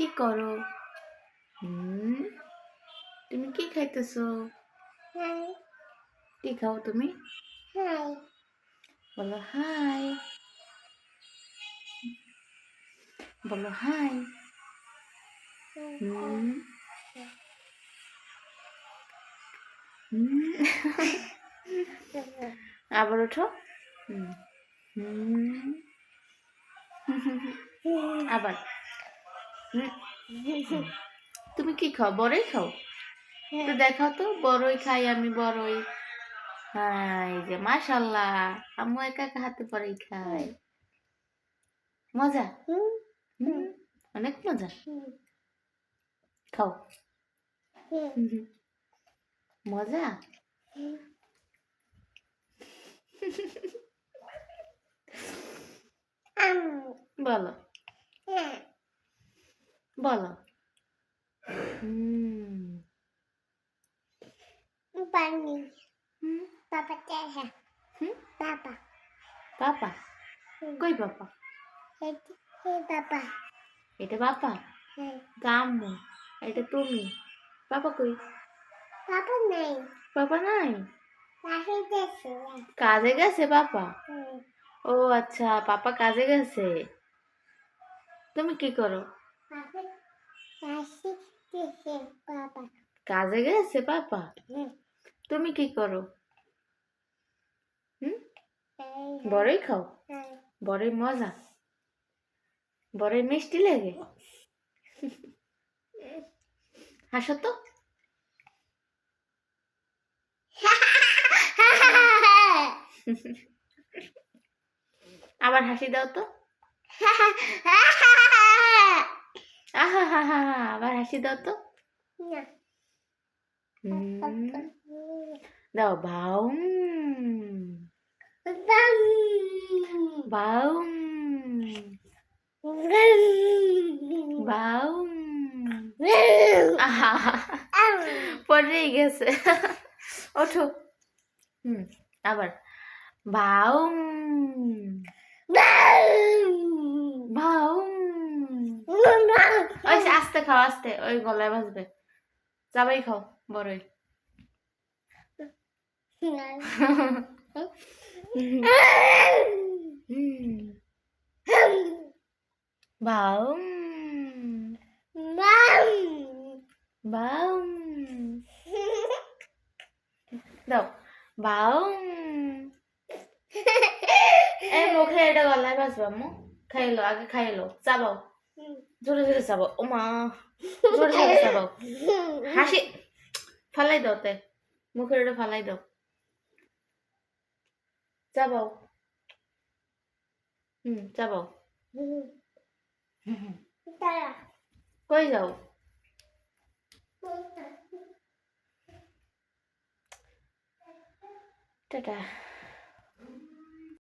কি করো? তুমি কি খাইতেছো? কি খাও তুমি? বলো হাই। বলো হাই। আবার ওঠো। আবার তুমি কি খাও? বড়ই খাও? তো দেখাও তো, বড়ই খাই আমি, বড়ই। হ্যাঁ, এই যে মাশাআল্লাহ, আম্মু একা একা হাতে পরেই খাই। মজা? অনেক মজা। খাও। মজা? বলো বলো। পানি পাপা চাইছে পাপা পাপা কই? পাপা পাপা এটা পাপা, আম্মু এটা তুমি। পাপা কই? পাপা নাই, পাপা নাই, কাছে গেছে। কাজে গেছে পাপা। ও আচ্ছা, পাপা কাজে গেছে। তুমি কি করো? কাছে গেছে পাপা। কাজে গেছে পাপা। তুমি কি করো? বড়ই খাও? বড়ই মজা? বড়ই মিষ্টি লাগে? হাসো তো। আবার হাসি দাও তো। আহা হা হা হা, আবার হাসি দাও তো। দাও ভাউ ভাউ ভাউ। আহা পড়েই গেছে। ওঠো। আবার ভাউ ভাউ। ওই আস্তে খাও, আস্তে, ওই গলায় বাজবে। যাবাই খাও বড়ই। ভাউ ভাউ। দাও ভাউ। এই মুখে এটা গলায় বাজবে আম্মু। খাইলো, আগে খাইলো, চাবাও, জোরে জোরে চাবাও। ও মা, জোরে জোরে চাবাও। হাসি ফালাই দাও, তে মুখের এটা ফালাই দাও, চাবাও। চাবাও। কই যাও? টাটা।